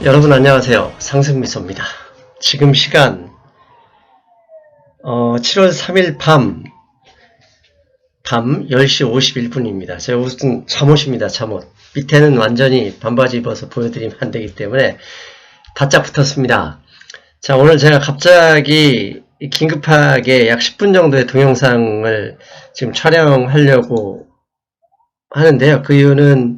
여러분 안녕하세요. 상승미소입니다. 지금 시간 7월 3일 밤 10시 51분입니다. 제 옷은 잠옷입니다. 잠옷. 밑에는 완전히 반바지 입어서 보여드리면 안 되기 때문에 바짝 붙었습니다. 자, 오늘 제가 갑자기 긴급하게 약 10분 정도의 동영상을 지금 촬영하려고 하는데요. 그 이유는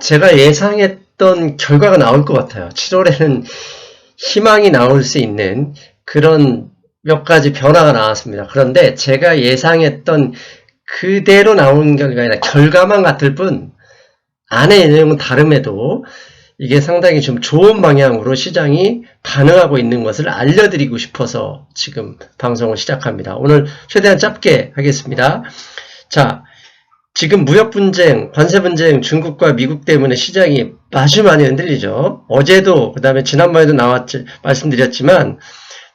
제가 예상했던 결과가 나올 것 같아요. 7월에는 희망이 나올 수 있는 그런 몇 가지 변화가 나왔습니다. 그런데 제가 예상했던 그대로 나온 결과가 아니라 결과만 같을 뿐 안의 내용은 다름에도 이게 상당히 좀 좋은 방향으로 시장이 반응하고 있는 것을 알려드리고 싶어서 지금 방송을 시작합니다. 오늘 최대한 짧게 하겠습니다. 자, 지금 무역분쟁, 관세분쟁, 중국과 미국 때문에 시장이 아주 많이 흔들리죠. 어제도, 그 다음에 지난번에도 말씀드렸지만,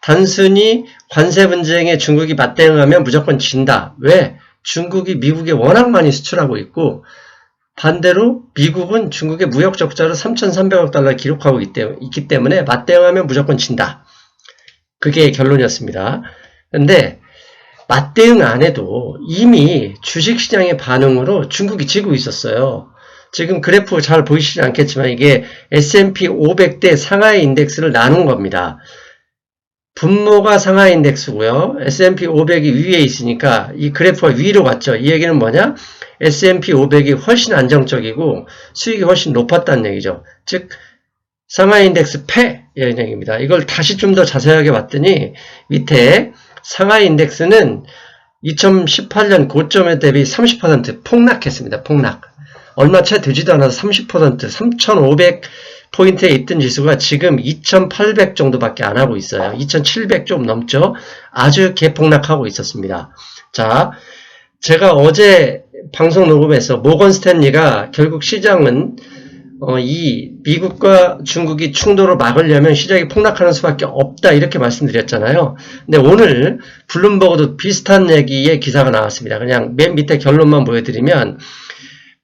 단순히 관세분쟁에 중국이 맞대응하면 무조건 진다. 왜? 중국이 미국에 워낙 많이 수출하고 있고, 반대로 미국은 중국의 무역 적자로 3,300억 달러 기록하고 있기 때문에 맞대응하면 무조건 진다. 그게 결론이었습니다. 근데, 맞대응 안 해도 이미 주식시장의 반응으로 중국이 지고 있었어요. 지금 그래프 잘 보이시지 않겠지만 이게 S&P 500대 상하이 인덱스를 나눈 겁니다. 분모가 상하이 인덱스고요. S&P 500이 위에 있으니까 이 그래프가 위로 갔죠. 이 얘기는 뭐냐? S&P 500이 훨씬 안정적이고 수익이 훨씬 높았다는 얘기죠. 즉 상하이 인덱스 패 이런 얘기입니다. 이걸 다시 좀 더 자세하게 봤더니 밑에 상하이 인덱스는 2018년 고점에 대비 30% 폭락했습니다. 폭락. 얼마 채 되지도 않아서 30%, 3,500포인트에 있던 지수가 지금 2,800 정도밖에 안 하고 있어요. 2,700 좀 넘죠. 아주 개폭락하고 있었습니다. 자, 제가 어제 방송 녹음에서 모건 스탠리가 결국 시장은 이 미국과 중국이 충돌을 막으려면 시장이 폭락하는 수밖에 없다 이렇게 말씀드렸잖아요. 근데 오늘 블룸버그도 비슷한 얘기의 기사가 나왔습니다. 그냥 맨 밑에 결론만 보여드리면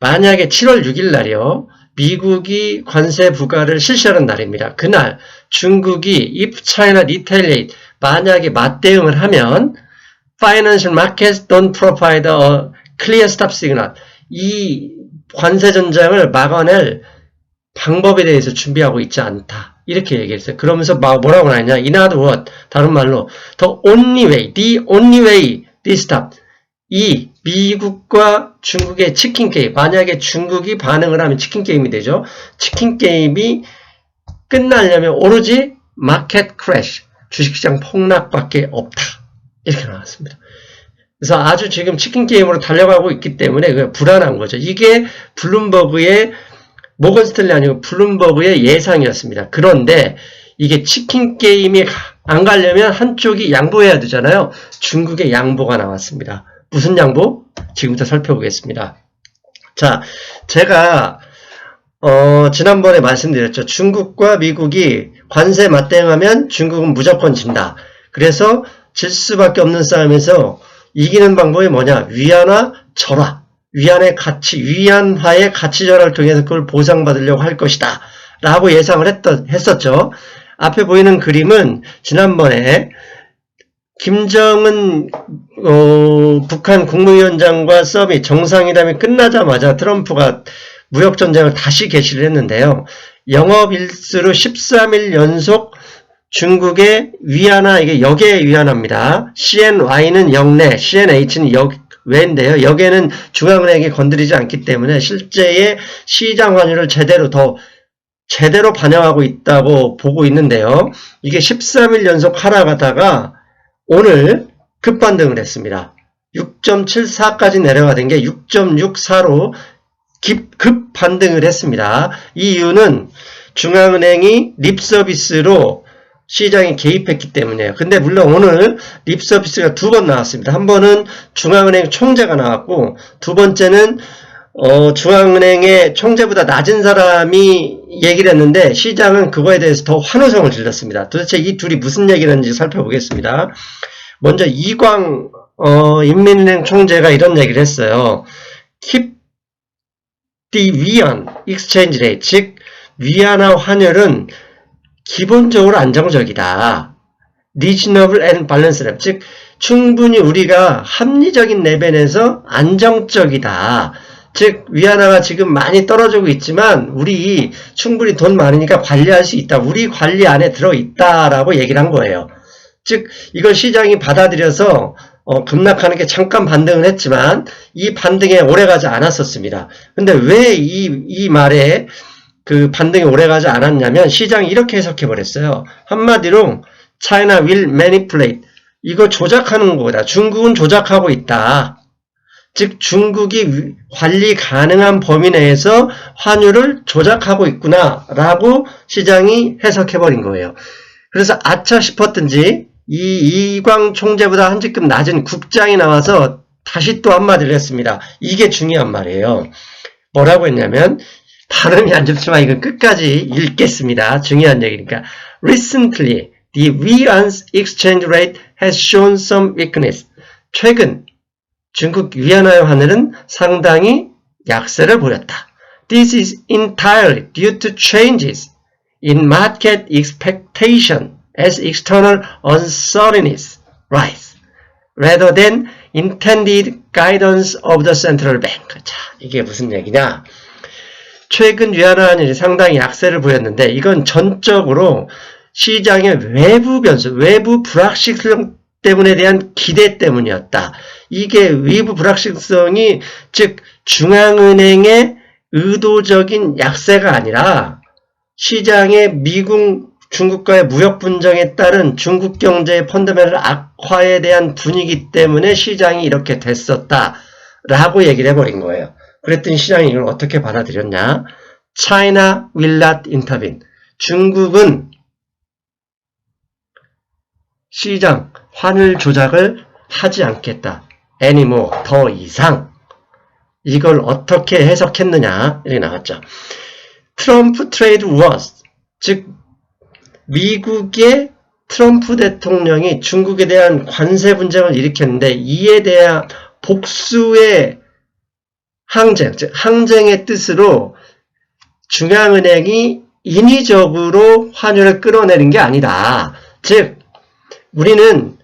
만약에 7월 6일 날이요. 미국이 관세 부과를 실시하는 날입니다. 그날 중국이 if China retaliate 만약에 맞대응을 하면 financial markets don't provide a clear stop signal 이 관세 전장을 막아낼 방법에 대해서 준비하고 있지 않다. 이렇게 얘기했어요. 그러면서 뭐라고 하냐? In other words, 다른 말로 the only way, this stop. 이 미국과 중국의 치킨 게임. 만약에 중국이 반응을 하면 치킨 게임이 되죠. 치킨 게임이 끝나려면 오로지 마켓 크래시, 주식시장 폭락밖에 없다. 이렇게 나왔습니다. 그래서 아주 지금 치킨 게임으로 달려가고 있기 때문에 불안한 거죠. 이게 블룸버그의 모건 스탠리 아니고 블룸버그의 예상이었습니다. 그런데 이게 치킨 게임이 안 가려면 한쪽이 양보해야 되잖아요. 중국의 양보가 나왔습니다. 무슨 양보? 지금부터 살펴보겠습니다. 자, 제가 지난번에 말씀드렸죠. 중국과 미국이 관세 맞대응하면 중국은 무조건 진다. 그래서 질 수밖에 없는 싸움에서 이기는 방법이 뭐냐? 위안화 절하. 위안화의 가치 절하를 통해서 그걸 보상받으려고 할 것이다. 라고 예상을 했었죠. 앞에 보이는 그림은 지난번에 김정은 북한 국무위원장과 서밋 정상회담이 끝나자마자 트럼프가 무역전쟁을 다시 개시를 했는데요. 영업일수로 13일 연속 중국의 위안화, 이게 역의 위안화입니다. CNY는 역내, CNH는 외인데요. 여기에는 중앙은행이 건드리지 않기 때문에 실제의 시장 환율을 제대로 반영하고 있다고 보고 있는데요. 이게 13일 연속 하락하다가 오늘 급반등을 했습니다. 6.74까지 내려가던 게 6.64로 급반등을 했습니다. 이 이유는 중앙은행이 립서비스로 시장에 개입했기 때문에요. 근데 물론 오늘 립서비스가 두 번 나왔습니다. 한 번은 중앙은행 총재가 나왔고 두 번째는 중앙은행의 총재보다 낮은 사람이 얘기를 했는데 시장은 그거에 대해서 더 환호성을 질렀습니다. 도대체 이 둘이 무슨 얘기를 했는지 살펴보겠습니다. 먼저 이광 인민은행 총재가 이런 얘기를 했어요. Keep the yuan exchange rate, 즉 위안화 환율은 기본적으로 안정적이다. reasonable and balanced, 즉 충분히 우리가 합리적인 레벨에서 안정적이다. 즉 위안화가 지금 많이 떨어지고 있지만 우리 충분히 돈 많으니까 관리할 수 있다. 우리 관리 안에 들어있다라고 얘기를 한 거예요. 즉 이걸 시장이 받아들여서 급락하는 게 잠깐 반등을 했지만 이 반등에 오래가지 않았었습니다. 근데 왜 이 말에 그 반등이 오래가지 않았냐면 시장이 이렇게 해석해 버렸어요. 한마디로 China will manipulate, 이거 조작하는 거다. 중국은 조작하고 있다. 즉 중국이 관리 가능한 범위 내에서 환율을 조작하고 있구나 라고 시장이 해석해버린 거예요. 그래서 아차 싶었든지 이광 총재보다 한 직급 낮은 국장이 나와서 다시 또 한마디를 했습니다. 이게 중요한 말이에요. 뭐라고 했냐면, 발음이 안 좋지만 이건 끝까지 읽겠습니다. 중요한 얘기니까. Recently, the yuan's exchange rate has shown some weakness. 최근 중국 위안화의 환율은 상당히 약세를 보였다. This is entirely due to changes in market expectation as external uncertainties rise, rather than intended guidance of the central bank. 자, 이게 무슨 얘기냐? 최근 위안화 환율이 상당히 약세를 보였는데 이건 전적으로 시장의 외부 변수, 외부 불확실성 때문에 대한 기대 때문이었다. 이게 외부 불확실성이 즉 중앙은행의 의도적인 약세가 아니라 시장의 미국, 중국과의 무역 분쟁에 따른 중국 경제의 펀더멘털 악화에 대한 분위기 때문에 시장이 이렇게 됐었다라고 얘기를 해버린 거예요. 그랬더니 시장이 이걸 어떻게 받아들였냐? China will not intervene. 중국은 시장 환율 조작을 하지 않겠다. anymore, 더 이상. 이걸 어떻게 해석했느냐? 이렇게 나왔죠. 트럼프 트레이드 워스, 즉 미국의 트럼프 대통령이 중국에 대한 관세 분쟁을 일으켰는데 이에 대한 복수의 항쟁, 즉 항쟁의 뜻으로 중앙은행이 인위적으로 환율을 끌어내린 게 아니다. 즉 우리는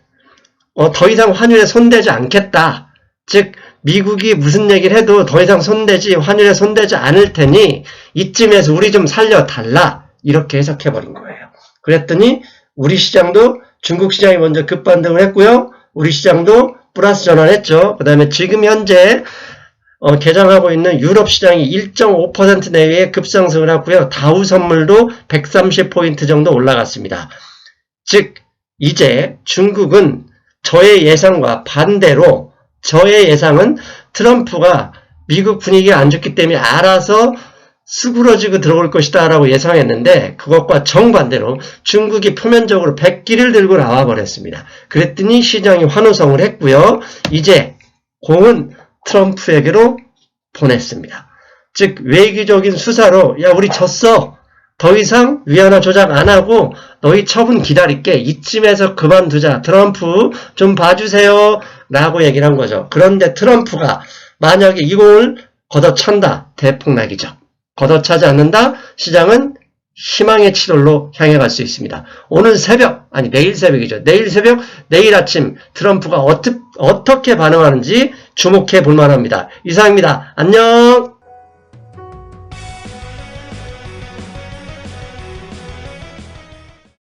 더 이상 환율에 손대지 않겠다. 즉 미국이 무슨 얘기를 해도 더 이상 환율에 손대지 않을 테니 이쯤에서 우리 좀 살려달라. 이렇게 해석해버린 거예요. 그랬더니 우리 시장도 중국 시장이 먼저 급반등을 했고요. 우리 시장도 플러스 전환했죠. 그 다음에 지금 현재 개장하고 있는 유럽 시장이 1.5% 내외의 급상승을 하고요. 다우 선물도 130포인트 정도 올라갔습니다. 즉 이제 중국은 저의 예상과 반대로 저의 예상은 트럼프가 미국 분위기가 안 좋기 때문에 알아서 수그러지고 들어올 것이다 라고 예상했는데 그것과 정반대로 중국이 표면적으로 백기를 들고 나와버렸습니다. 그랬더니 시장이 환호성을 했고요. 이제 공은 트럼프에게로 보냈습니다. 즉 외교적인 수사로 야 우리 졌어. 더 이상 위안화 조작 안 하고 너희 처분 기다릴게. 이쯤에서 그만두자. 트럼프 좀 봐주세요. 라고 얘기를 한 거죠. 그런데 트럼프가 만약에 이 공을 걷어찬다. 대폭락이죠. 걷어차지 않는다. 시장은 희망의 7월로 향해 갈 수 있습니다. 오늘 새벽, 아니 내일 새벽이죠. 내일 새벽, 내일 아침 트럼프가 어떻게 반응하는지 주목해 볼 만합니다. 이상입니다. 안녕.